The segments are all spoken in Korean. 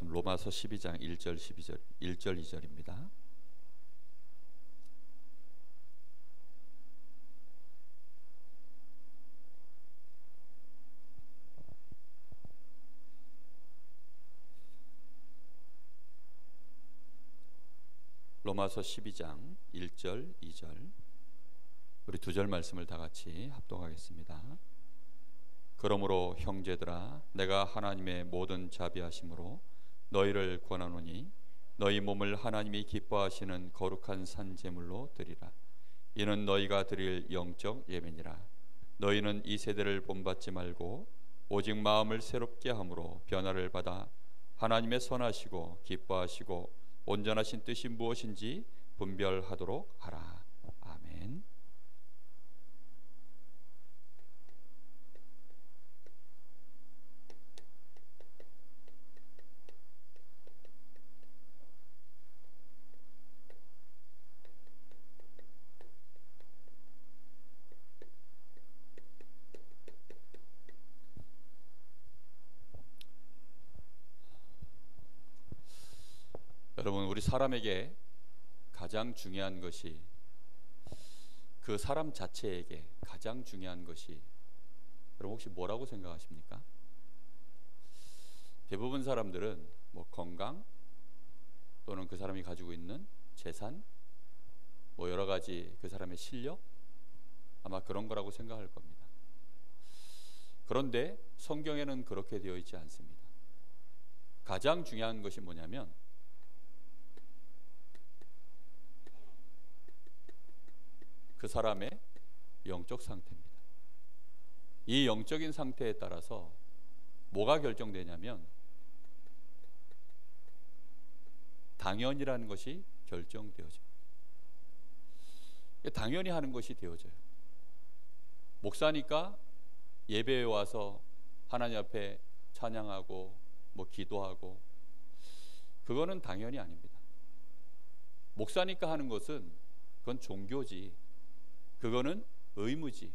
말씀 로마서 12장 1절 12절 1절 2절입니다. 로마서 12장 1절 2절 우리 두 절 말씀을 다 같이 합독하겠습니다. 그러므로 형제들아 내가 하나님의 모든 자비하심으로 너희를 권하노니 너희 몸을 하나님이 기뻐하시는 거룩한 산 제물로 드리라. 이는 너희가 드릴 영적 예배니라. 너희는 이 세대를 본받지 말고 오직 마음을 새롭게 함으로 변화를 받아 하나님의 선하시고 기뻐하시고 온전하신 뜻이 무엇인지 분별하도록 하라. 아멘. 여러분, 우리 사람에게 가장 중요한 것이, 그 사람 자체에게 가장 중요한 것이 여러분 혹시 뭐라고 생각하십니까? 대부분 사람들은 뭐 건강 또는 그 사람이 가지고 있는 재산, 뭐 여러 가지 그 사람의 실력, 아마 그런 거라고 생각할 겁니다. 그런데 성경에는 그렇게 되어 있지 않습니다. 가장 중요한 것이 뭐냐면 그 사람의 영적 상태입니다. 이 영적인 상태에 따라서 뭐가 결정되냐면 당연이라는 것이 결정되어집니다. 당연히 하는 것이 되어져요. 목사니까 예배에 와서 하나님 앞에 찬양하고 뭐 기도하고, 그거는 당연히 아닙니다. 목사니까 하는 것은 그건 종교지, 그거는 의무지,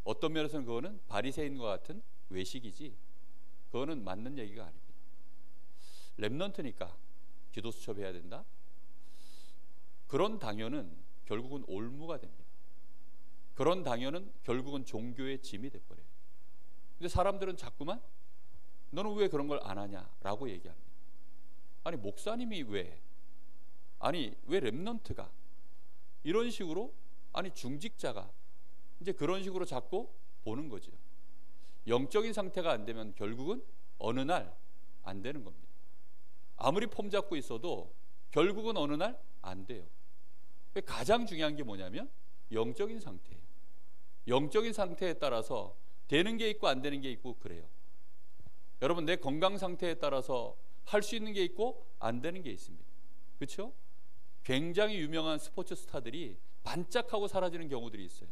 어떤 면에서는 그거는 바리새인과 같은 외식이지, 그거는 맞는 얘기가 아닙니다. 렘넌트니까 기도 수첩해야 된다, 그런 당연은 결국은 올무가 됩니다. 그런 당연은 결국은 종교의 짐이 돼버려요. 근데 사람들은 자꾸만 너는 왜 그런 걸 안 하냐라고 얘기합니다. 아니 목사님이 왜, 아니 왜 렘넌트가, 이런 식으로, 아니 중직자가, 이제 그런 식으로 자꾸 보는 거죠. 영적인 상태가 안 되면 결국은 어느 날 안 되는 겁니다. 아무리 폼 잡고 있어도 결국은 어느 날 안 돼요. 가장 중요한 게 뭐냐면 영적인 상태예요. 영적인 상태에 따라서 되는 게 있고 안 되는 게 있고 그래요. 여러분, 내 건강 상태에 따라서 할 수 있는 게 있고 안 되는 게 있습니다. 그렇죠? 굉장히 유명한 스포츠 스타들이 반짝하고 사라지는 경우들이 있어요.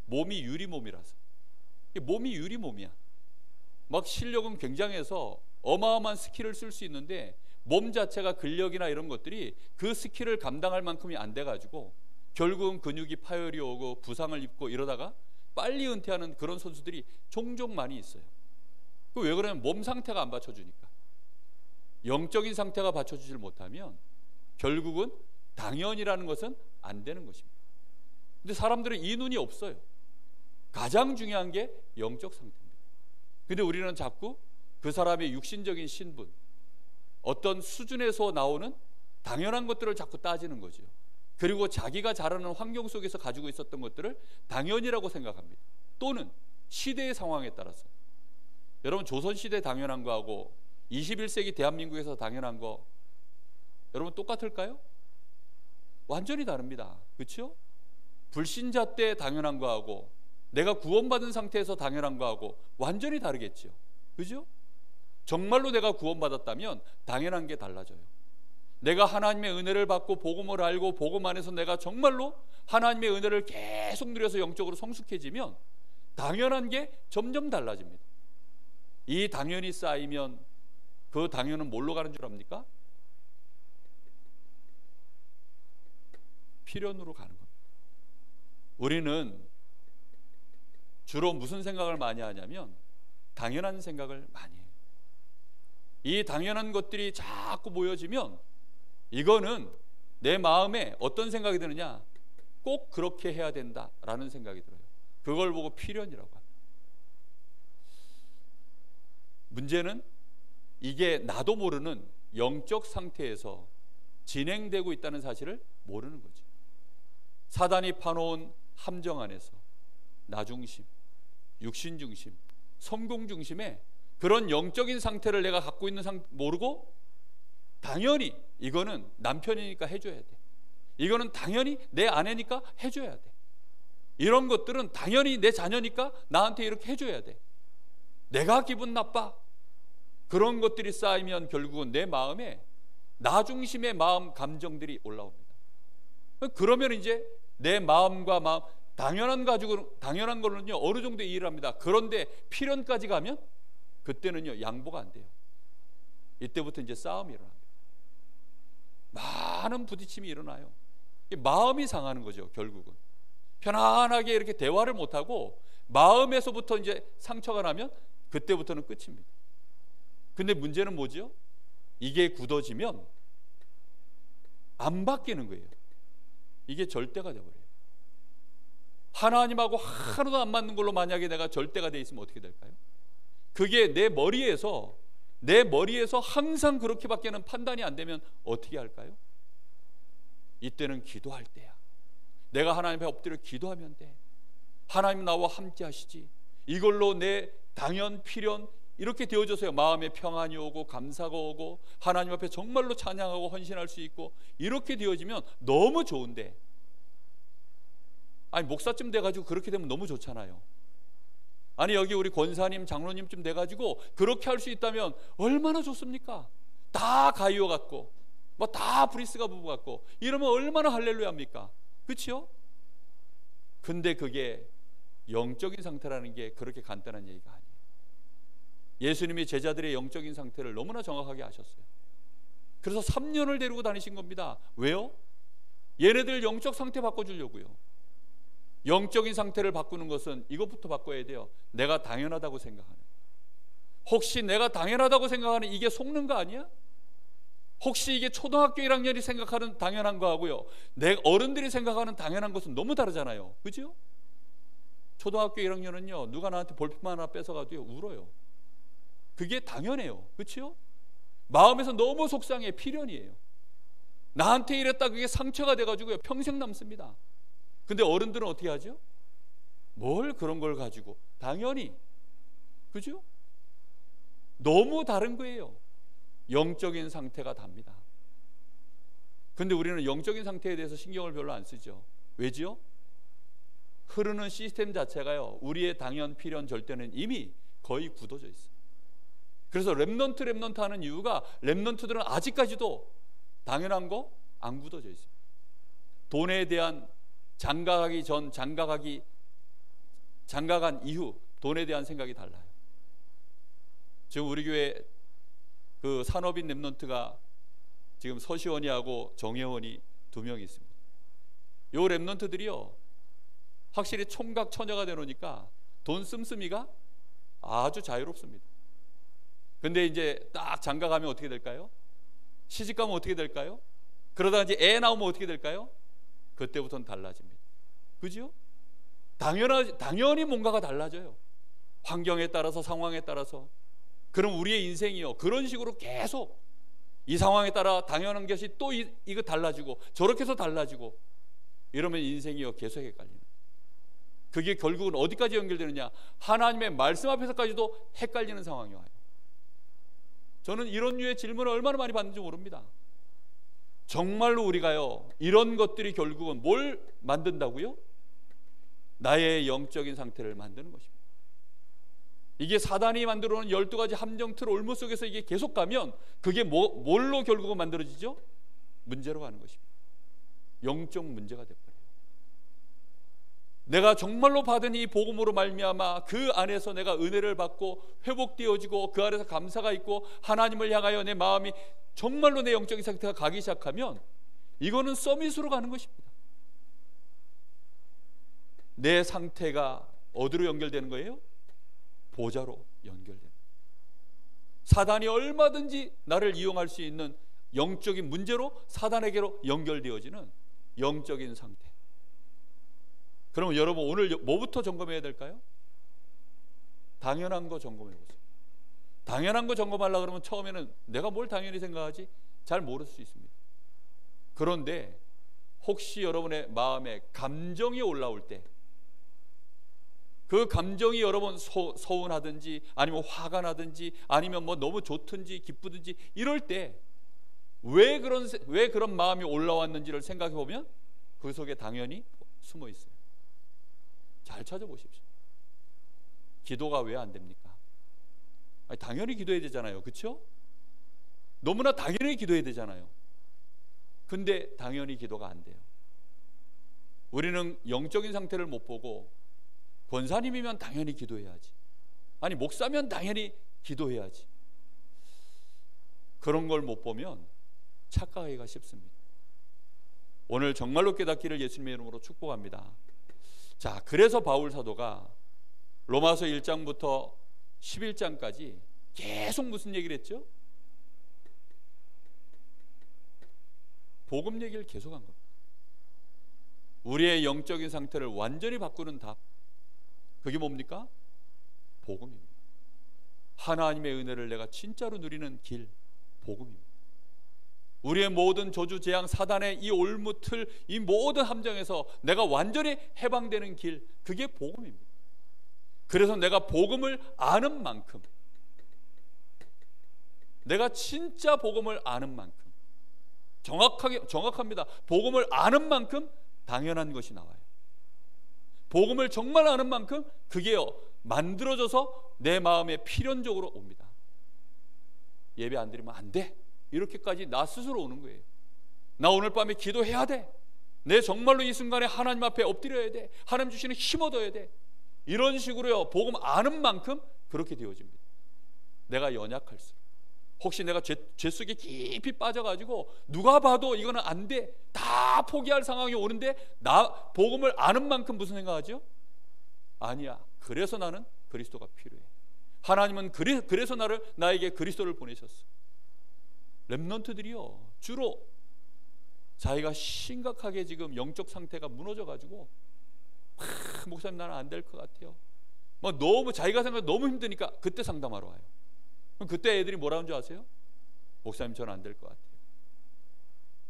몸이 유리몸이라서. 몸이 유리몸이야. 막 실력은 굉장해서 어마어마한 스킬을 쓸 수 있는데 몸 자체가 근력이나 이런 것들이 그 스킬을 감당할 만큼이 안 돼가지고 결국은 근육이 파열이 오고 부상을 입고 이러다가 빨리 은퇴하는 그런 선수들이 종종 많이 있어요. 왜 그러냐면 몸 상태가 안 받쳐주니까. 영적인 상태가 받쳐주질 못하면 결국은 당연이라는 것은 안 되는 것입니다. 근데 사람들은 이 눈이 없어요. 가장 중요한 게 영적 상태입니다. 근데 우리는 자꾸 그 사람의 육신적인 신분, 어떤 수준에서 나오는 당연한 것들을 자꾸 따지는 거죠. 그리고 자기가 자라는 환경 속에서 가지고 있었던 것들을 당연이라고 생각합니다. 또는 시대의 상황에 따라서. 여러분, 조선시대 당연한 거하고 21세기 대한민국에서 당연한 거 여러분 똑같을까요? 완전히 다릅니다. 그렇죠? 불신자 때 당연한 거하고 내가 구원받은 상태에서 당연한 거하고 완전히 다르겠죠. 그죠? 정말로 내가 구원받았다면 당연한 게 달라져요. 내가 하나님의 은혜를 받고 복음을 알고 복음 안에서 내가 정말로 하나님의 은혜를 계속 누려서 영적으로 성숙해지면 당연한 게 점점 달라집니다. 이 당연이 쌓이면 그 당연은 뭘로 가는 줄 압니까? 필연으로 가는 겁니다. 우리는 주로 무슨 생각을 많이 하냐면 당연한 생각을 많이 해요. 이 당연한 것들이 자꾸 모여지면 이거는 내 마음에 어떤 생각이 드느냐, 꼭 그렇게 해야 된다라는 생각이 들어요. 그걸 보고 필연이라고 합니다. 문제는 이게 나도 모르는 영적 상태에서 진행되고 있다는 사실을 모르는 거죠. 사단이 파놓은 함정 안에서 나 중심, 육신 중심, 성공 중심의 그런 영적인 상태를 내가 갖고 있는 모르고 당연히 이거는 남편이니까 해줘야 돼, 이거는 당연히 내 아내니까 해줘야 돼, 이런 것들은 당연히 내 자녀니까 나한테 이렇게 해줘야 돼, 내가 기분 나빠, 그런 것들이 쌓이면 결국은 내 마음에 나 중심의 마음 감정들이 올라옵니다. 그러면 이제 내 마음과 마음 당연한 걸로는요 어느 정도 이해를 합니다. 그런데 필연까지 가면 그때는요 양보가 안 돼요. 이때부터 이제 싸움이 일어납니다. 많은 부딪힘이 일어나요. 마음이 상하는 거죠. 결국은 편안하게 이렇게 대화를 못하고 마음에서부터 이제 상처가 나면 그때부터는 끝입니다. 근데 문제는 뭐죠? 이게 굳어지면 안 바뀌는 거예요. 이게 절대가 돼버려요. 하나님하고 하나도 안 맞는 걸로 만약에 내가 절대가 돼 있으면 어떻게 될까요? 그게 내 머리에서 항상 그렇게밖에는 판단이 안 되면 어떻게 할까요? 이때는 기도할 때야. 내가 하나님 앞에 엎드려 기도하면 돼. 하나님 나와 함께 하시지. 이걸로 내 당연 필연 이렇게 되어져서요 마음에 평안이 오고 감사가 오고 하나님 앞에 정말로 찬양하고 헌신할 수 있고 이렇게 되어지면 너무 좋은데, 아니 목사쯤 돼가지고 그렇게 되면 너무 좋잖아요. 아니 여기 우리 권사님 장로님쯤 돼가지고 그렇게 할 수 있다면 얼마나 좋습니까? 다 가이오 같고 뭐 다 브리스가 부부 같고 이러면 얼마나 할렐루야입니까? 그렇죠? 근데 그게 영적인 상태라는 게 그렇게 간단한 얘기가 아니에요. 예수님이 제자들의 영적인 상태를 너무나 정확하게 아셨어요. 그래서 3년을 데리고 다니신 겁니다. 왜요? 얘네들 영적 상태 바꿔주려고요. 영적인 상태를 바꾸는 것은 이것부터 바꿔야 돼요. 내가 당연하다고 생각하는, 혹시 내가 당연하다고 생각하는 이게 속는 거 아니야? 혹시 이게 초등학교 1학년이 생각하는 당연한 거하고요 내 어른들이 생각하는 당연한 것은 너무 다르잖아요. 그죠? 초등학교 1학년은요 누가 나한테 볼펜 하나 뺏어가도요 울어요. 그게 당연해요. 그렇죠? 마음에서 너무 속상해. 필연이에요. 나한테 이랬다 그게 상처가 돼가지고요 평생 남습니다. 근데 어른들은 어떻게 하죠? 뭘 그런 걸 가지고 당연히, 그죠? 너무 다른 거예요. 영적인 상태가 답니다. 근데 우리는 영적인 상태에 대해서 신경을 별로 안 쓰죠. 왜지요? 흐르는 시스템 자체가요 우리의 당연 필연 절대는 이미 거의 굳어져 있어요. 그래서 렘넌트 하는 이유가 렘넌트들은 아직까지도 당연한 거 안 굳어져 있습니다. 돈에 대한 장가가기 전, 장가간 이후 돈에 대한 생각이 달라요. 지금 우리 교회 그 산업인 렘넌트가 지금 서시원이하고 정혜원이 2명이 있습니다. 요 렘넌트들이요 확실히 총각 처녀가 되놓으니까 돈 씀씀이가 아주 자유롭습니다. 근데 이제 딱 장가가면 어떻게 될까요? 시집가면 어떻게 될까요? 그러다가 이제 애 나오면 어떻게 될까요? 그때부터는 달라집니다. 그죠? 당연히 뭔가가 달라져요. 환경에 따라서, 상황에 따라서. 그럼 우리의 인생이요 그런 식으로 계속 이 상황에 따라 당연한 것이 또 이거 달라지고 저렇게 해서 달라지고 이러면 인생이요 계속 헷갈리는, 그게 결국은 어디까지 연결되느냐, 하나님의 말씀 앞에서까지도 헷갈리는 상황이 와요. 저는 이런 류의 질문을 얼마나 많이 받는지 모릅니다. 정말로 우리가요 이런 것들이 결국은 뭘 만든다고요? 나의 영적인 상태를 만드는 것입니다. 이게 사단이 만들어놓은 12가지 함정 틀 올무 속에서 이게 계속 가면 그게 뭘로 결국은 만들어지죠? 문제로 가는 것입니다. 영적 문제가 돼버려요. 내가 정말로 받은 이 복음으로 말미암아 그 안에서 내가 은혜를 받고 회복되어지고 그 안에서 감사가 있고 하나님을 향하여 내 마음이 정말로 내 영적인 상태가 가기 시작하면 이거는 서밋으로 가는 것입니다. 내 상태가 어디로 연결되는 거예요? 보좌로 연결되는 거예요. 사단이 얼마든지 나를 이용할 수 있는 영적인 문제로 사단에게로 연결되어지는 영적인 상태. 그러면 여러분 오늘 뭐부터 점검해야 될까요? 당연한 거 점검해 보세요. 당연한 거 점검하려고 그러면 처음에는 내가 뭘 당연히 생각하지? 잘 모를 수 있습니다. 그런데 혹시 여러분의 마음에 감정이 올라올 때, 그 감정이 여러분 서운하든지 아니면 화가 나든지 아니면 뭐 너무 좋든지 기쁘든지 이럴 때 왜 그런 마음이 올라왔는지를 생각해 보면 그 속에 당연히 숨어 있어요. 잘 찾아보십시오. 기도가 왜 안 됩니까? 아니, 당연히 기도해야 되잖아요. 그렇죠? 너무나 당연히 기도해야 되잖아요. 근데 당연히 기도가 안 돼요. 우리는 영적인 상태를 못 보고 권사님이면 당연히 기도해야지, 아니 목사면 당연히 기도해야지, 그런 걸 못 보면 착각하기가 쉽습니다. 오늘 정말로 깨닫기를 예수님의 이름으로 축복합니다. 자, 그래서 바울 사도가 로마서 1장부터 11장까지 계속 무슨 얘기를 했죠? 복음 얘기를 계속한 겁니다. 우리의 영적인 상태를 완전히 바꾸는 답, 그게 뭡니까? 복음입니다. 하나님의 은혜를 내가 진짜로 누리는 길, 복음입니다. 우리의 모든 저주, 재앙, 사단의 이 올무틀, 이 모든 함정에서 내가 완전히 해방되는 길, 그게 복음입니다. 그래서 내가 복음을 아는 만큼, 내가 진짜 복음을 아는 만큼, 정확합니다. 복음을 아는 만큼 당연한 것이 나와요. 복음을 정말 아는 만큼 그게요 만들어져서 내 마음에 필연적으로 옵니다. 예배 안 드리면 안 돼, 이렇게까지 나 스스로 오는 거예요. 나 오늘 밤에 기도해야 돼, 내 정말로 이 순간에 하나님 앞에 엎드려야 돼, 하나님 주시는 힘 얻어야 돼, 이런 식으로요 복음 아는 만큼 그렇게 되어집니다. 내가 연약할수록, 혹시 내가 죄 속에 깊이 빠져가지고 누가 봐도 이거는 안 돼, 다 포기할 상황이 오는데 나 복음을 아는 만큼 무슨 생각하죠? 아니야, 그래서 나는 그리스도가 필요해. 하나님은 그래서 나에게 그리스도를 보내셨어. 렘넌트들이요 주로 자기가 심각하게 지금 영적 상태가 무너져가지고 목사님 나는 안 될 것 같아요, 막 너무 자기가 생각 너무 힘드니까 그때 상담하러 와요. 그럼 그때 애들이 뭐라는 줄 아세요? 목사님 저는 안 될 것 같아요.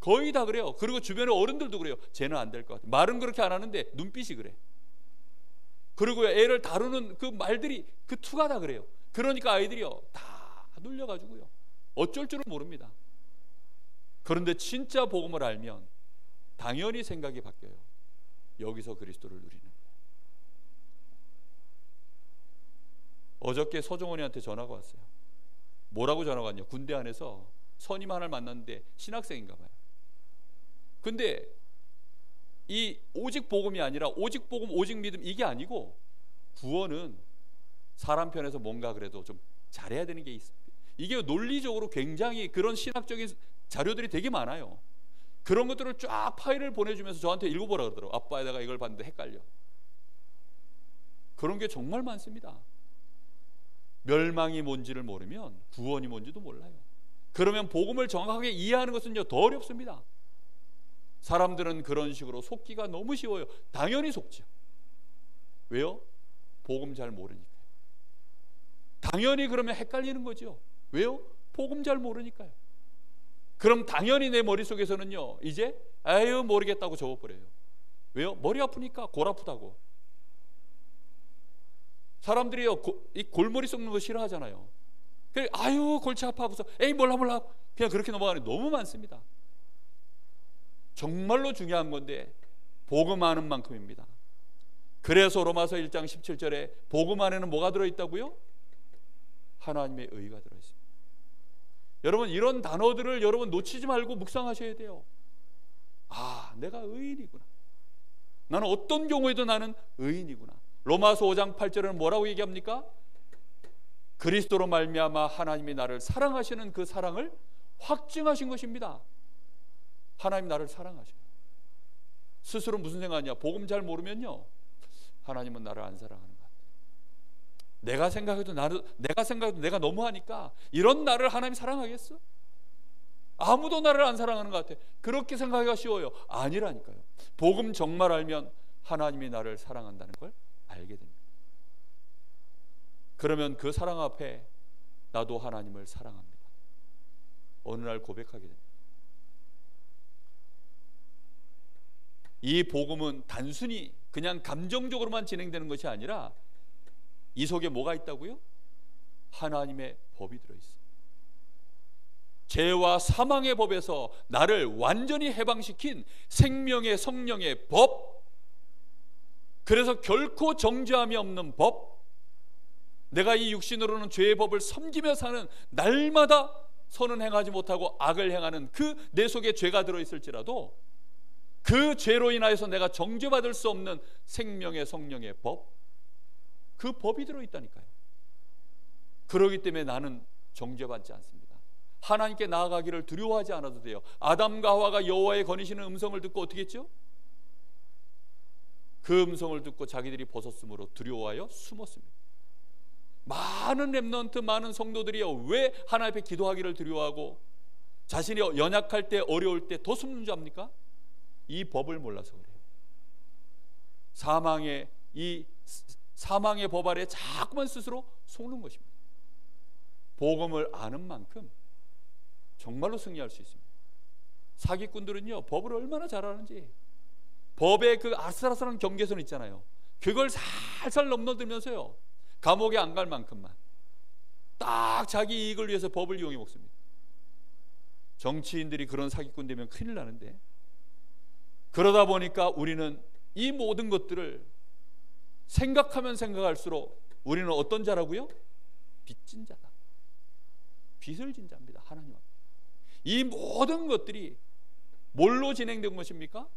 거의 다 그래요. 그리고 주변의 어른들도 그래요. 쟤는 안 될 것 같아요. 말은 그렇게 안 하는데 눈빛이 그래. 그리고 애를 다루는 그 말들이 그 투가 다 그래요. 그러니까 아이들이요 다 눌려가지고요 어쩔 줄을 모릅니다. 그런데 진짜 복음을 알면 당연히 생각이 바뀌어요. 여기서 그리스도를 누리는 거예요. 어저께 서정원이한테 전화가 왔어요. 뭐라고 전화가 왔냐, 군대 안에서 선임 하나를 만났는데 신학생인가 봐요. 근데 이 오직 복음이 아니라 오직 복음 오직 믿음 이게 아니고 구원은 사람 편에서 뭔가 그래도 좀 잘해야 되는 게 있습니다. 이게 논리적으로 굉장히 그런 신학적인 자료들이 되게 많아요. 그런 것들을 쫙 파일을 보내주면서 저한테 읽어보라 그러더라고요. 아빠, 내가 이걸 봤는데 헷갈려. 그런 게 정말 많습니다. 멸망이 뭔지를 모르면 구원이 뭔지도 몰라요. 그러면 복음을 정확하게 이해하는 것은요 더 어렵습니다. 사람들은 그런 식으로 속기가 너무 쉬워요. 당연히 속죠. 왜요? 복음 잘 모르니까요. 당연히 그러면 헷갈리는 거죠. 왜요? 복음 잘 모르니까요. 그럼 당연히 내 머릿속에서는요 이제 아유 모르겠다고 접어버려요. 왜요? 머리 아프니까, 골 아프다고. 사람들이요 이 골머리 썩는 거 싫어하잖아요. 그래 아유 골치 아파 하고서 에이 몰라 그냥 그렇게 넘어가는 게 너무 많습니다. 정말로 중요한 건데 복음 아는 만큼입니다. 그래서 로마서 1장 17절에 복음 안에는 뭐가 들어있다고요? 하나님의 의가 들어있습니다. 여러분 이런 단어들을 여러분 놓치지 말고 묵상하셔야 돼요. 아, 내가 의인이구나. 나는 어떤 경우에도 나는 의인이구나. 로마서 5장 8절에는 뭐라고 얘기합니까? 그리스도로 말미암아 하나님이 나를 사랑하시는 그 사랑을 확증하신 것입니다. 하나님 나를 사랑하셔요. 스스로 무슨 생각하냐? 복음 잘 모르면요 하나님은 나를 안 사랑하는 것 같아요. 내가 생각해도 내가 너무하니까 이런 나를 하나님 사랑하겠어? 아무도 나를 안 사랑하는 것 같아. 그렇게 생각하기가 쉬워요. 아니라니까요. 복음 정말 알면 하나님이 나를 사랑한다는 걸 알게 됩니다. 그러면 그 사랑 앞에 나도 하나님을 사랑합니다. 어느 날 고백하게 됩니다. 이 복음은 단순히 그냥 감정적으로만 진행되는 것이 아니라 이 속에 뭐가 있다고요? 하나님의 법이 들어있어요. 죄와 사망의 법에서 나를 완전히 해방시킨 생명의 성령의 법, 그래서 결코 정죄함이 없는 법, 내가 이 육신으로는 죄의 법을 섬기며 사는 날마다 선은 행하지 못하고 악을 행하는 그 내 속에 죄가 들어있을지라도 그 죄로 인하여서 내가 정죄받을 수 없는 생명의 성령의 법, 그 법이 들어있다니까요. 그렇기 때문에 나는 정죄받지 않습니다. 하나님께 나아가기를 두려워하지 않아도 돼요. 아담과 하와가 여호와의 거니시는 음성을 듣고 어떻게 했죠? 그 음성을 듣고 자기들이 벗었으므로 두려워하여 숨었습니다. 많은 렘넌트, 많은 성도들이요, 왜 하나님 앞에 기도하기를 두려워하고 자신이 연약할 때, 어려울 때 더 숨는 줄 압니까? 이 법을 몰라서 그래요. 사망의 법 아래 자꾸만 스스로 속는 것입니다. 복음을 아는 만큼 정말로 승리할 수 있습니다. 사기꾼들은요, 법을 얼마나 잘 아는지, 법의 그 아슬아슬한 경계선 있잖아요, 그걸 살살 넘나들면서요, 감옥에 안 갈 만큼만 딱 자기 이익을 위해서 법을 이용해 먹습니다. 정치인들이 그런 사기꾼 되면 큰일 나는데, 그러다 보니까 우리는 이 모든 것들을 생각하면 생각할수록 우리는 어떤 자라고요? 빚진 자다. 빚을 진 자입니다. 하나님 앞에. 이 모든 것들이 뭘로 진행된 것입니까?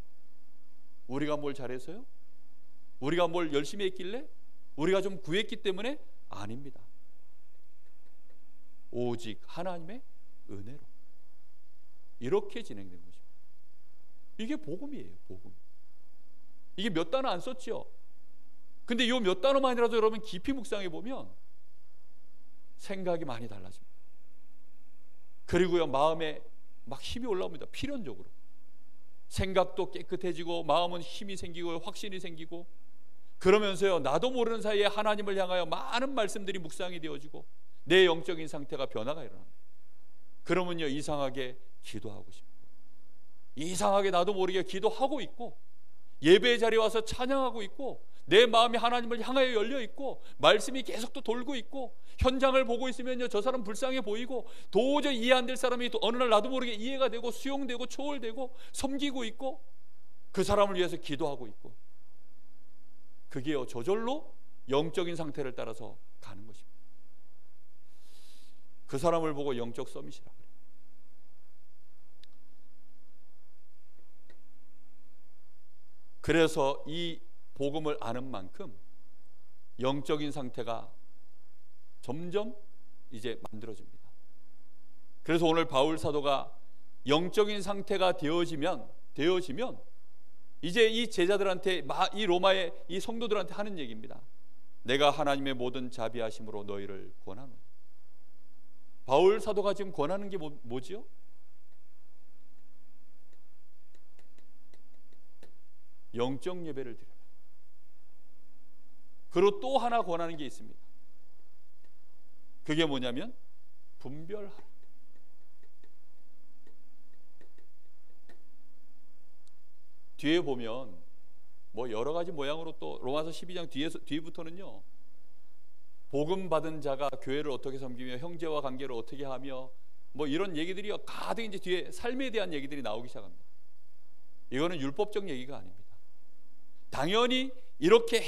우리가 뭘 잘해서요? 우리가 뭘 열심히 했길래? 우리가 좀 구했기 때문에? 아닙니다. 오직 하나님의 은혜로 이렇게 진행된 것입니다. 이게 복음이에요. 복음. 이게 몇 단어 안 썼죠? 근데 이 몇 단어만이라도 여러분 깊이 묵상해 보면 생각이 많이 달라집니다. 그리고요, 마음에 막 힘이 올라옵니다. 필연적으로 생각도 깨끗해지고 마음은 힘이 생기고 확신이 생기고, 그러면서요, 나도 모르는 사이에 하나님을 향하여 많은 말씀들이 묵상이 되어지고 내 영적인 상태가 변화가 일어납니다. 그러면요, 이상하게 기도하고 싶고, 이상하게 나도 모르게 기도하고 있고, 예배의 자리에 와서 찬양하고 있고, 내 마음이 하나님을 향하여 열려 있고, 말씀이 계속 또 돌고 있고, 현장을 보고 있으면요, 저 사람 불쌍해 보이고, 도저히 이해 안 될 사람이 또 어느 날 나도 모르게 이해가 되고 수용되고 초월되고 섬기고 있고, 그 사람을 위해서 기도하고 있고, 그게요, 저절로 영적인 상태를 따라서 가는 것입니다. 그 사람을 보고 영적 서밋이라 그래요. 그래서 이 복음을 아는 만큼 영적인 상태가 점점 이제 만들어집니다. 그래서 오늘 바울 사도가 영적인 상태가 되어지면 이제 이 제자들한테, 이 로마의 이 성도들한테 하는 얘기입니다. 내가 하나님의 모든 자비하심으로 너희를 권하노니. 바울 사도가 지금 권하는 게 뭐지요? 영적 예배를 드려라. 그리고 또 하나 권하는 게 있습니다. 그게 뭐냐면 분별하라. 뒤에 보면 뭐 여러 가지 모양으로 또 로마서 12장 뒤부터는요, 복음 받은 자가 교회를 어떻게 섬기며 형제와 관계를 어떻게 하며 뭐 이런 얘기들이 가득 이제 뒤에 삶에 대한 얘기들이 나오기 시작합니다. 이거는 율법적 얘기가 아닙니다. 당연히 이렇게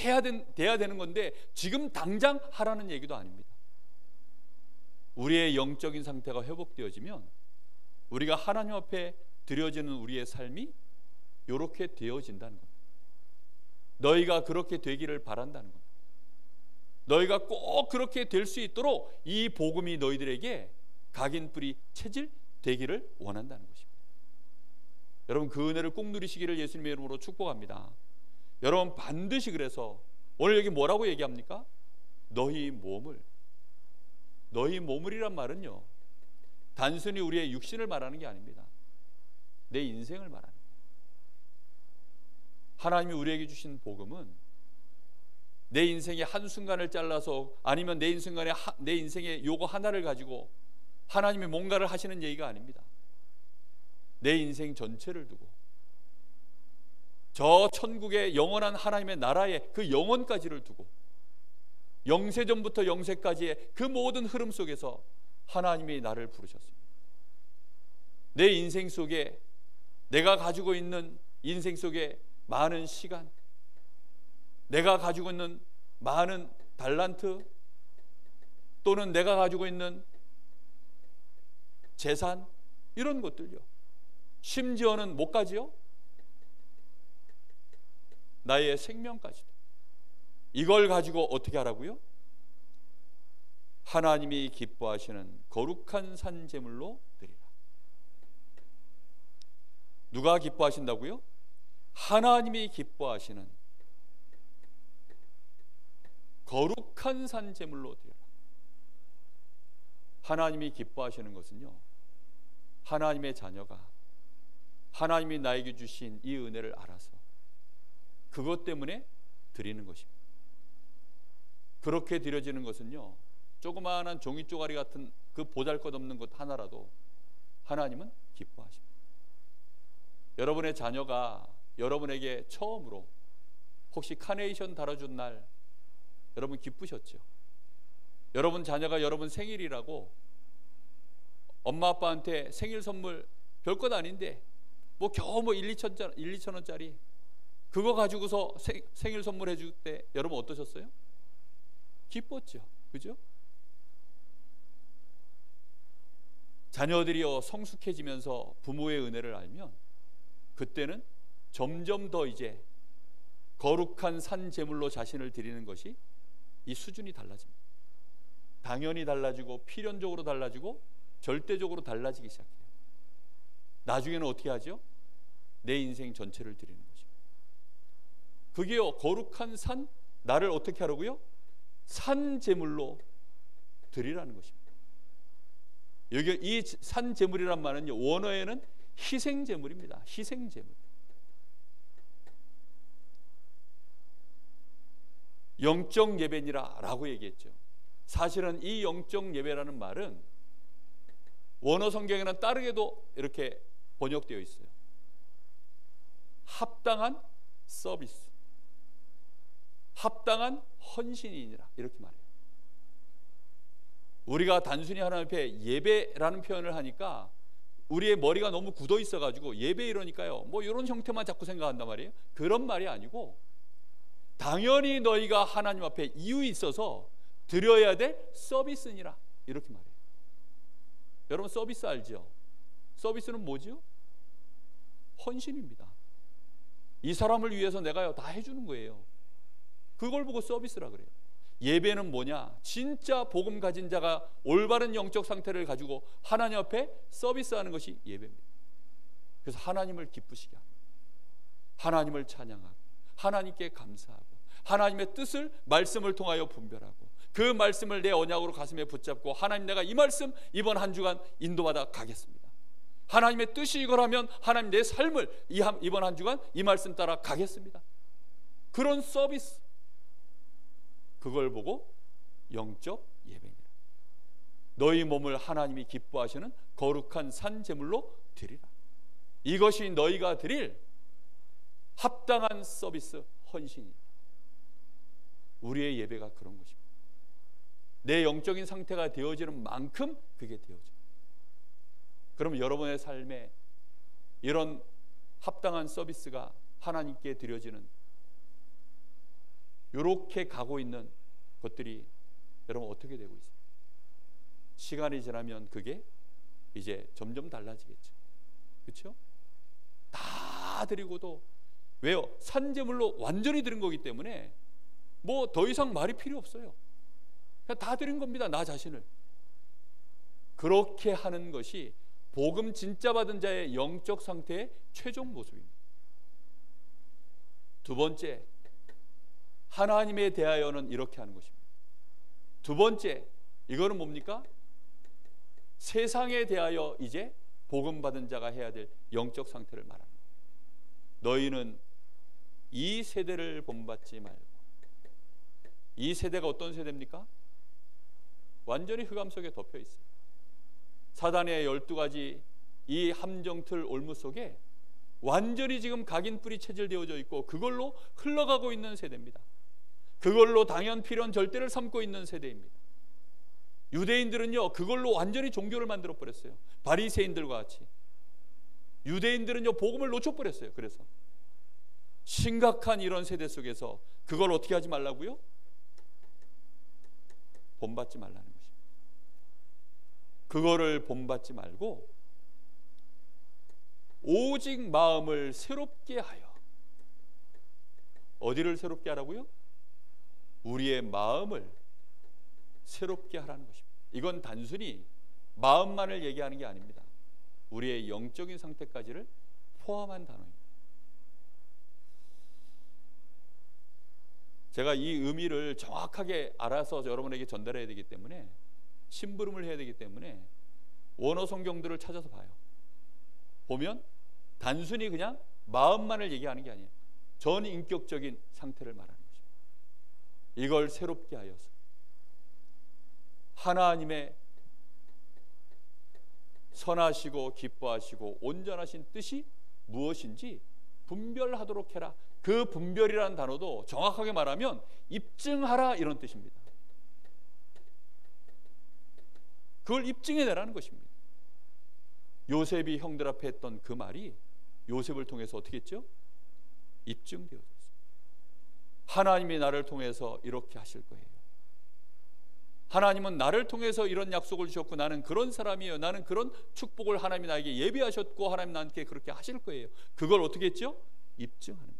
돼야 되는 건데 지금 당장 하라는 얘기도 아닙니다. 우리의 영적인 상태가 회복되어지면 우리가 하나님 앞에 드려지는 우리의 삶이 이렇게 되어진다는 겁니다. 너희가 그렇게 되기를 바란다는 겁니다. 너희가 꼭 그렇게 될 수 있도록 이 복음이 너희들에게 각인뿌리 체질 되기를 원한다는 것입니다. 여러분, 그 은혜를 꼭 누리시기를 예수님의 이름으로 축복합니다. 여러분, 반드시 그래서 오늘 여기 뭐라고 얘기합니까? 너희 몸을이란 말은요, 단순히 우리의 육신을 말하는 게 아닙니다. 내 인생을 말하는 거예요. 하나님이 우리에게 주신 복음은 내 인생의 한순간을 잘라서, 아니면 내 인생의 요거 하나를 가지고 하나님이 뭔가를 하시는 얘기가 아닙니다. 내 인생 전체를 두고 저 천국의 영원한 하나님의 나라의 그 영원까지를 두고 영세전부터 영세까지의 그 모든 흐름 속에서 하나님이 나를 부르셨습니다. 내 인생 속에, 내가 가지고 있는 인생 속에 많은 시간, 내가 가지고 있는 많은 달란트, 또는 내가 가지고 있는 재산, 이런 것들요, 심지어는 뭐까지요? 나의 생명까지도, 이걸 가지고 어떻게 하라고요? 하나님이 기뻐하시는 거룩한 산 제물로 드리라. 누가 기뻐하신다고요? 하나님이 기뻐하시는 거룩한 산 제물로 드려라. 하나님이 기뻐하시는 것은요, 하나님의 자녀가 하나님이 나에게 주신 이 은혜를 알아서 그것 때문에 드리는 것입니다. 그렇게 드려지는 것은요, 조그마한 종이 쪼가리 같은 그 보잘것없는 것 하나라도 하나님은 기뻐하십니다. 여러분의 자녀가 여러분에게 처음으로 혹시 카네이션 달아준 날 여러분 기쁘셨죠? 여러분 자녀가 여러분 생일이라고 엄마 아빠한테 생일 선물 별것 아닌데 뭐 겨우 1-2천 원짜리 그거 가지고서 생일 선물 해줄 때 여러분 어떠셨어요? 기뻤죠. 그죠? 자녀들이요 성숙해지면서 부모의 은혜를 알면 그때는 점점 더 이제 거룩한 산 제물로 자신을 드리는 것이 이 수준이 달라집니다. 당연히 달라지고 필연적으로 달라지고 절대적으로 달라지기 시작해요. 나중에는 어떻게 하죠? 내 인생 전체를 드리는 것입니다. 그게요, 거룩한 산, 나를 어떻게 하라고요? 산 제물로 드리라는 것입니다. 여기 이 산 제물이란 말은요, 원어에는 희생 제물입니다. 희생 제물. 영적 예배니라라고 얘기했죠. 사실은 이 영적 예배라는 말은 원어 성경에는 다르게도 이렇게 번역되어 있어요. 합당한 서비스, 합당한 헌신이니라, 이렇게 말해요. 우리가 단순히 하나님 앞에 예배라는 표현을 하니까 우리의 머리가 너무 굳어 있어가지고 예배 이러니까요, 뭐 이런 형태만 자꾸 생각한단 말이에요. 그런 말이 아니고 당연히 너희가 하나님 앞에 이유 있어서 드려야 될 서비스니라, 이렇게 말해요. 여러분 서비스 알죠? 서비스는 뭐죠? 헌신입니다. 이 사람을 위해서 내가요 다 해주는 거예요. 그걸 보고 서비스라 그래요. 예배는 뭐냐? 진짜 복음 가진 자가 올바른 영적 상태를 가지고 하나님 앞에 서비스하는 것이 예배입니다. 그래서 하나님을 기쁘시게 합니다. 하나님을 찬양하고 하나님께 감사하고 하나님의 뜻을 말씀을 통하여 분별하고 그 말씀을 내 언약으로 가슴에 붙잡고 하나님, 내가 이 말씀 이번 한 주간 인도받아 가겠습니다. 하나님의 뜻이 이거라면 하나님, 내 삶을 이번 한 주간 이 말씀 따라 가겠습니다. 그런 서비스, 그걸 보고 영적 예배니라. 너희 몸을 하나님이 기뻐하시는 거룩한 산 제물로 드리라. 이것이 너희가 드릴 합당한 서비스, 헌신이다. 우리의 예배가 그런 것입니다. 내 영적인 상태가 되어지는 만큼 그게 되어져요. 그럼 여러분의 삶에 이런 합당한 서비스가 하나님께 드려지는, 이렇게 가고 있는 것들이 여러분 어떻게 되고 있어요? 시간이 지나면 그게 이제 점점 달라지겠죠. 그렇죠? 다 드리고도, 왜요? 산제물로 완전히 드린 거기 때문에 뭐 더 이상 말이 필요 없어요. 그냥 다 드린 겁니다. 나 자신을. 그렇게 하는 것이 복음 진짜 받은 자의 영적 상태의 최종 모습입니다. 두 번째, 하나님에 대하여는 이렇게 하는 것입니다. 두 번째, 이거는 뭡니까? 세상에 대하여 이제 복음 받은 자가 해야 될 영적 상태를 말하는 거예요. 너희는 이 세대를 본받지 말고. 이 세대가 어떤 세대입니까? 완전히 흑암 속에 덮여 있어요. 사단의 12가지 이 함정틀 올무 속에 완전히 지금 각인 뿌리 체질되어져 있고 그걸로 흘러가고 있는 세대입니다. 그걸로 당연 필연 절대를 삼고 있는 세대입니다. 유대인들은요 그걸로 완전히 종교를 만들어 버렸어요. 바리새인들과 같이. 유대인들은요 복음을 놓쳐버렸어요. 그래서 심각한 이런 세대 속에서 그걸 어떻게 하지 말라고요? 본받지 말라는 것입니다. 그거를 본받지 말고 오직 마음을 새롭게 하여. 어디를 새롭게 하라고요? 우리의 마음을 새롭게 하라는 것입니다. 이건 단순히 마음만을 얘기하는 게 아닙니다. 우리의 영적인 상태까지를 포함한 단어입니다. 제가 이 의미를 정확하게 알아서 여러분에게 전달해야 되기 때문에, 심부름을 해야 되기 때문에 원어 성경들을 찾아서 봐요. 보면 단순히 그냥 마음만을 얘기하는 게 아니에요. 전인격적인 상태를 말하는 것입니다. 이걸 새롭게 하여서 하나님의 선하시고 기뻐하시고 온전하신 뜻이 무엇인지 분별하도록 해라. 그 분별이라는 단어도 정확하게 말하면 입증하라 이런 뜻입니다. 그걸 입증해내라는 것입니다. 요셉이 형들 앞에 했던 그 말이 요셉을 통해서 어떻게 했죠? 입증되어졌어요. 하나님이 나를 통해서 이렇게 하실 거예요. 하나님은 나를 통해서 이런 약속을 주셨고 나는 그런 사람이에요. 나는 그런 축복을 하나님이 나에게 예비하셨고 하나님 나한테 그렇게 하실 거예요. 그걸 어떻게 했죠? 입증하는 거예요.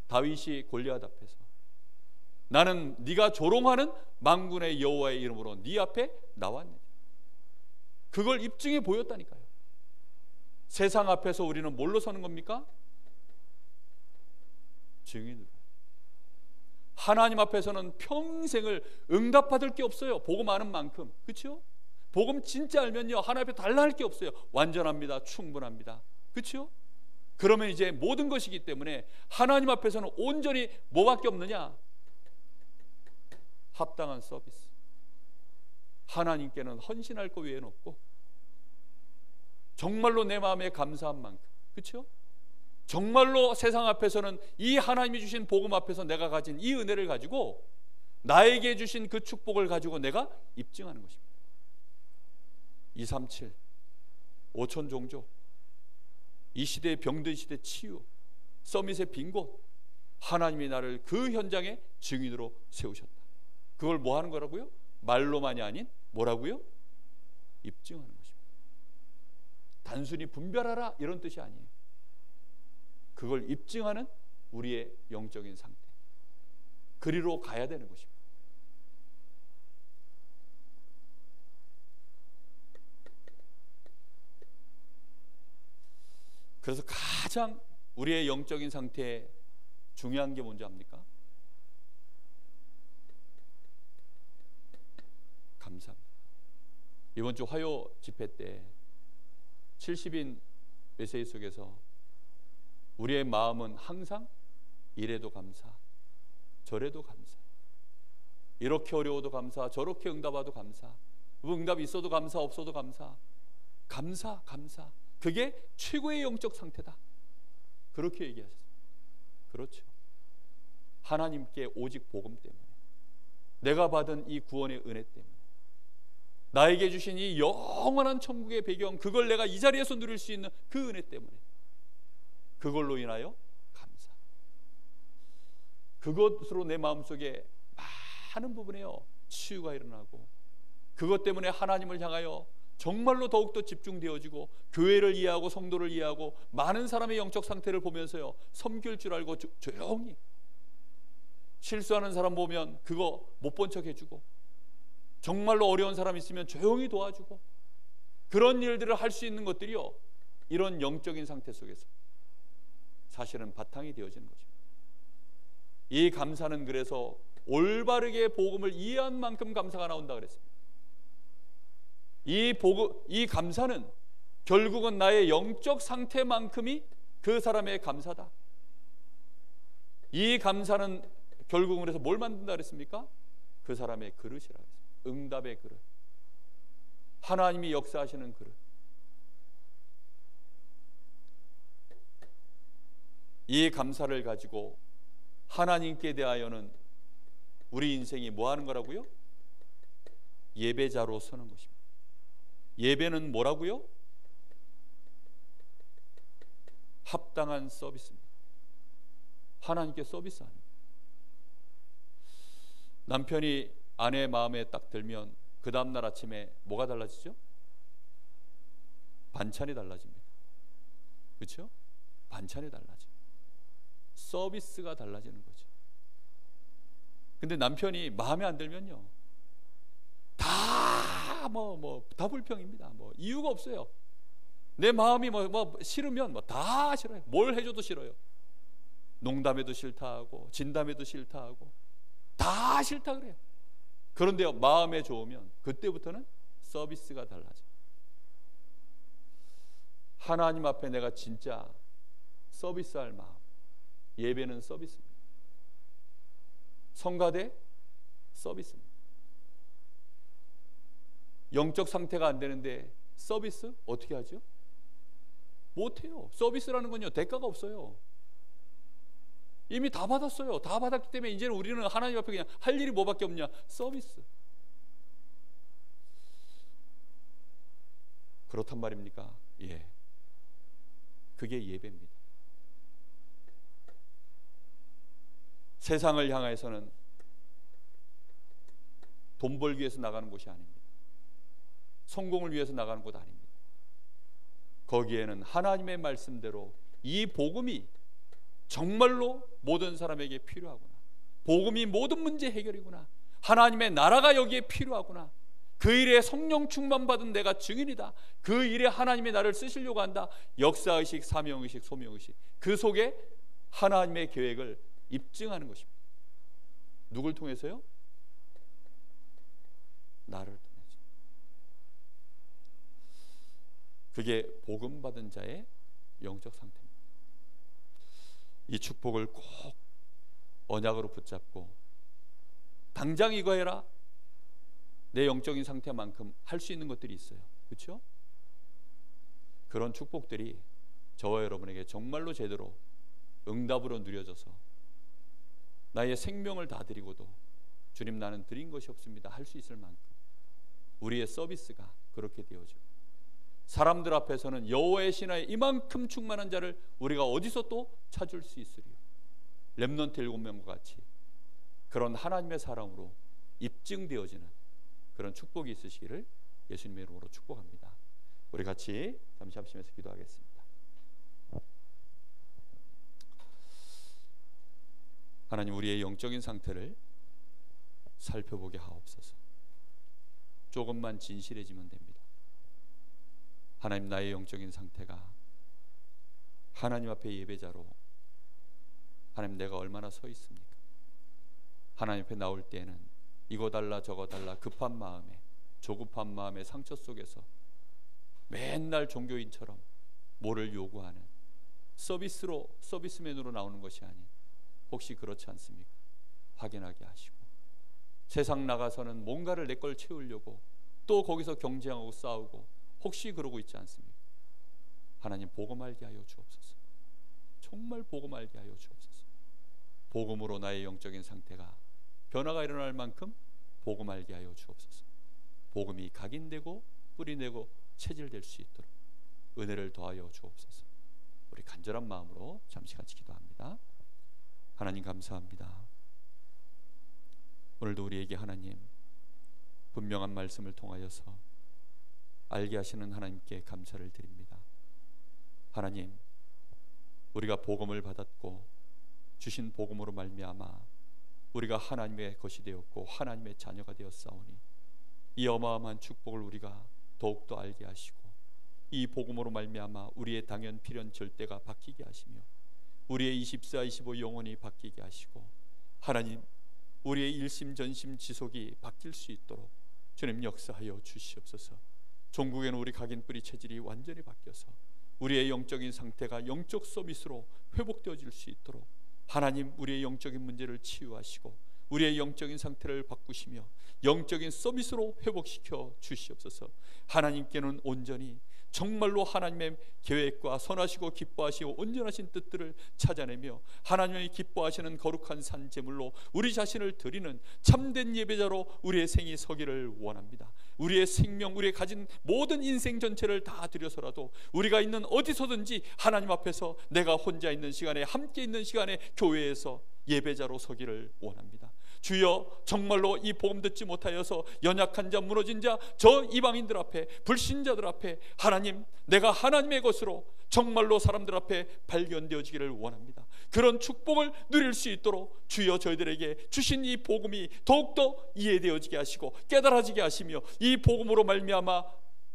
다윗이 골리앗 앞에서 나는 네가 조롱하는 만군의 여호와의 이름으로 네 앞에 나왔느냐. 그걸 입증해 보였다니까요. 세상 앞에서 우리는 뭘로 서는 겁니까? 증인으로. 하나님 앞에서는 평생을 응답받을 게 없어요. 복음 아는 만큼. 그렇죠? 복음 진짜 알면요 하나님 앞에 달라 할 게 없어요. 완전합니다. 충분합니다. 그렇죠? 그러면 이제 모든 것이기 때문에 하나님 앞에서는 온전히 뭐밖에 없느냐? 합당한 서비스. 하나님께는 헌신할 것 외에는 없고 정말로 내 마음에 감사한 만큼. 그렇죠? 정말로 세상 앞에서는 이 하나님이 주신 복음 앞에서 내가 가진 이 은혜를 가지고 나에게 주신 그 축복을 가지고 내가 입증하는 것입니다. 237 5천 종족, 이 시대의 병든 시대 치유, 서밋의 빈 곳, 하나님이 나를 그 현장의 증인으로 세우셨다. 그걸 뭐 하는 거라고요? 말로만이 아닌 뭐라고요? 입증하는 것입니다. 단순히 분별하라 이런 뜻이 아니에요. 그걸 입증하는 우리의 영적인 상태, 그리로 가야 되는 것입니다. 그래서 가장 우리의 영적인 상태에 중요한 게 뭔지 압니까? 감사합니다. 이번 주 화요 집회 때 70인 메시지 속에서 우리의 마음은 항상 이래도 감사, 저래도 감사, 이렇게 어려워도 감사, 저렇게 응답와도 감사, 응답이 있어도 감사, 없어도 감사, 감사, 감사. 그게 최고의 영적 상태다. 그렇게 얘기하셨어요. 그렇죠. 하나님께 오직 복음 때문에, 내가 받은 이 구원의 은혜 때문에, 나에게 주신 이 영원한 천국의 배경, 그걸 내가 이 자리에서 누릴 수 있는 그 은혜 때문에, 그걸로 인하여 감사. 그것으로 내 마음속에 많은 부분에요 치유가 일어나고, 그것 때문에 하나님을 향하여 정말로 더욱더 집중되어지고, 교회를 이해하고 성도를 이해하고 많은 사람의 영적 상태를 보면서요 섬길 줄 알고 조용히, 실수하는 사람 보면 그거 못 본 척 해주고, 정말로 어려운 사람 있으면 조용히 도와주고, 그런 일들을 할 수 있는 것들이요 이런 영적인 상태 속에서 사실은 바탕이 되어지는 것입니다. 이 감사는 그래서 올바르게 복음을 이해한 만큼 감사가 나온다 그랬습니다. 이 감사는 결국은 나의 영적 상태만큼이 그 사람의 감사다. 이 감사는 결국은 그래서 뭘 만든다 그랬습니까? 그 사람의 그릇이라고 했습니다. 응답의 그릇, 하나님이 역사하시는 그릇. 이 감사를 가지고 하나님께 대하여는 우리 인생이 뭐 하는 거라고요? 예배자로 서는 것입니다. 예배는 뭐라고요? 합당한 서비스입니다. 하나님께 서비스하는 거예요. 남편이 아내의 마음에 딱 들면 그 다음날 아침에 뭐가 달라지죠? 반찬이 달라집니다. 그렇죠? 반찬이 달라져요. 서비스가 달라지는 거죠. 근데 남편이 마음에 안 들면요, 다 불평입니다. 이유가 없어요. 내 마음이 싫으면 다 싫어요. 뭘 해줘도 싫어요. 농담해도 싫다 하고, 진담해도 싫다 하고, 다 싫다 그래요. 그런데요, 마음에 좋으면 그때부터는 서비스가 달라져요. 하나님 앞에 내가 진짜 서비스할 마음, 예배는 서비스입니다. 성가대 서비스입니다. 영적 상태가 안 되는데 서비스 어떻게 하죠? 못해요. 서비스라는 건요, 대가가 없어요. 이미 다 받았어요. 다 받았기 때문에 이제는 우리는 하나님 앞에 그냥 할 일이 뭐밖에 없냐? 서비스. 그렇단 말입니까? 예. 그게 예배입니다. 세상을 향해서는 돈 벌기 위해서 나가는 곳이 아닙니다. 성공을 위해서 나가는 곳 아닙니다. 거기에는 하나님의 말씀대로 이 복음이 정말로 모든 사람에게 필요하구나, 복음이 모든 문제 해결이구나, 하나님의 나라가 여기에 필요하구나, 그 일에 성령 충만 받은 내가 증인이다, 그 일에 하나님이 나를 쓰시려고 한다, 역사의식, 사명의식, 소명의식, 그 속에 하나님의 계획을 입증하는 것입니다. 누굴 통해서요? 나를 통해서. 그게 복음 받은 자의 영적 상태입니다. 이 축복을 꼭 언약으로 붙잡고 당장 이거 해라, 내 영적인 상태만큼 할 수 있는 것들이 있어요. 그렇죠? 그런 축복들이 저와 여러분에게 정말로 제대로 응답으로 누려져서 나의 생명을 다 드리고도 주님, 나는 드린 것이 없습니다 할 수 있을 만큼 우리의 서비스가 그렇게 되어지고, 사람들 앞에서는 여호와의 신하에 이만큼 충만한 자를 우리가 어디서 또 찾을 수 있으리요. 렘넌트 7명과 같이 그런 하나님의 사람으로 입증되어지는 그런 축복이 있으시기를 예수님의 이름으로 축복합니다. 우리 같이 잠시 합심해서 기도하겠습니다. 하나님, 우리의 영적인 상태를 살펴보게 하옵소서. 조금만 진실해지면 됩니다. 하나님, 나의 영적인 상태가 하나님 앞에 예배자로, 하나님 내가 얼마나 서 있습니까? 하나님 앞에 나올 때에는 이거 달라 저거 달라 급한 마음에, 조급한 마음의 상처 속에서 맨날 종교인처럼 뭐를 요구하는 서비스맨으로 나오는 것이 아닌, 혹시 그렇지 않습니까? 확인하게 하시고, 세상 나가서는 뭔가를 내 걸 채우려고 또 거기서 경쟁하고 싸우고 혹시 그러고 있지 않습니까? 하나님, 복음 알게 하여 주옵소서. 정말 복음 알게 하여 주옵소서. 복음으로 나의 영적인 상태가 변화가 일어날 만큼 복음 알게 하여 주옵소서. 복음이 각인되고 뿌리내고 체질될 수 있도록 은혜를 더하여 주옵소서. 우리 간절한 마음으로 잠시 같이 기도합니다. 하나님, 감사합니다. 오늘도 우리에게 하나님 분명한 말씀을 통하여서 알게 하시는 하나님께 감사를 드립니다. 하나님, 우리가 복음을 받았고 주신 복음으로 말미암아 우리가 하나님의 것이 되었고 하나님의 자녀가 되었사오니, 이 어마어마한 축복을 우리가 더욱더 알게 하시고, 이 복음으로 말미암아 우리의 당연 필연 절대가 바뀌게 하시며 우리의 24, 25 영혼이 바뀌게 하시고, 하나님, 우리의 일심전심지속이 바뀔 수 있도록 주님 역사하여 주시옵소서. 종국에는 우리 각인뿌리 체질이 완전히 바뀌어서 우리의 영적인 상태가 영적 서비스로 회복되어질 수 있도록 하나님 우리의 영적인 문제를 치유하시고 우리의 영적인 상태를 바꾸시며 영적인 서비스로 회복시켜 주시옵소서. 하나님께는 온전히 정말로 하나님의 계획과 선하시고 기뻐하시고 온전하신 뜻들을 찾아내며 하나님의 기뻐하시는 거룩한 산 제물로 우리 자신을 드리는 참된 예배자로 우리의 생이 서기를 원합니다. 우리의 생명, 우리의 가진 모든 인생 전체를 다 드려서라도 우리가 있는 어디서든지 하나님 앞에서 내가 혼자 있는 시간에, 함께 있는 시간에 교회에서 예배자로 서기를 원합니다. 주여, 정말로 이 복음 듣지 못하여서 연약한 자, 무너진 자, 저 이방인들 앞에, 불신자들 앞에 하나님, 내가 하나님의 것으로 정말로 사람들 앞에 발견되어지기를 원합니다. 그런 축복을 누릴 수 있도록 주여 저희들에게 주신 이 복음이 더욱더 이해되어지게 하시고 깨달아지게 하시며 이 복음으로 말미암아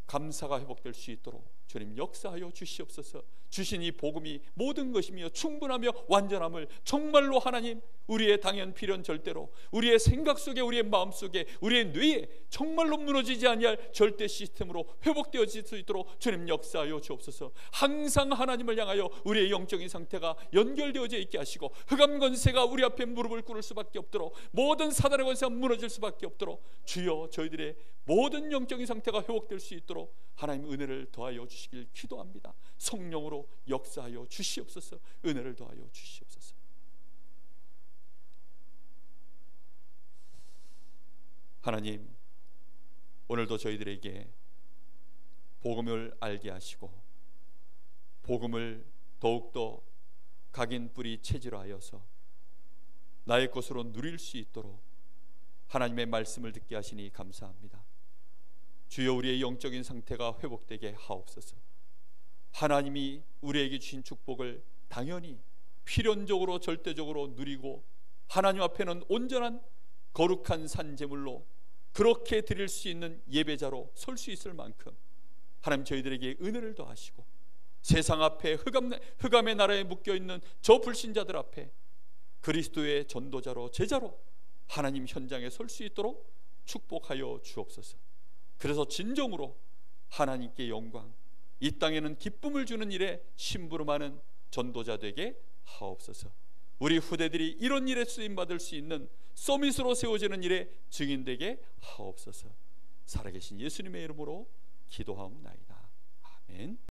감사가 회복될 수 있도록 주님 역사하여 주시옵소서. 주신 이 복음이 모든 것이며 충분하며 완전함을 정말로 하나님 우리의 당연 필연 절대로 우리의 생각 속에, 우리의 마음 속에, 우리의 뇌에 정말로 무너지지 아니할 절대 시스템으로 회복되어질 수 있도록 주님 역사하여 주옵소서. 항상 하나님을 향하여 우리의 영적인 상태가 연결되어져 있게 하시고 흑암 권세가 우리 앞에 무릎을 꿇을 수밖에 없도록, 모든 사단의 권세가 무너질 수밖에 없도록 주여 저희들의 모든 영적인 상태가 회복될 수 있도록 하나님 은혜를 더하여 주시길 기도합니다. 성령으로 역사하여 주시옵소서. 은혜를 더하여 주시옵소서. 하나님, 오늘도 저희들에게 복음을 알게 하시고 복음을 더욱더 각인 뿌리 체질화하여서 나의 것으로 누릴 수 있도록 하나님의 말씀을 듣게 하시니 감사합니다. 주여, 우리의 영적인 상태가 회복되게 하옵소서. 하나님이 우리에게 주신 축복을 당연히 필연적으로 절대적으로 누리고 하나님 앞에는 온전한 거룩한 산제물로 그렇게 드릴 수 있는 예배자로 설 수 있을 만큼 하나님 저희들에게 은혜를 더하시고 세상 앞에 흑암의 나라에 묶여있는 저 불신자들 앞에 그리스도의 전도자로, 제자로 하나님 현장에 설 수 있도록 축복하여 주옵소서. 그래서 진정으로 하나님께 영광, 이 땅에는 기쁨을 주는 일에 심부름하는 전도자 되게 하옵소서. 우리 후대들이 이런 일에 쓰임받을 수 있는 서밋으로 세워지는 일에 증인되게 하옵소서. 살아계신 예수님의 이름으로 기도하옵나이다. 아멘.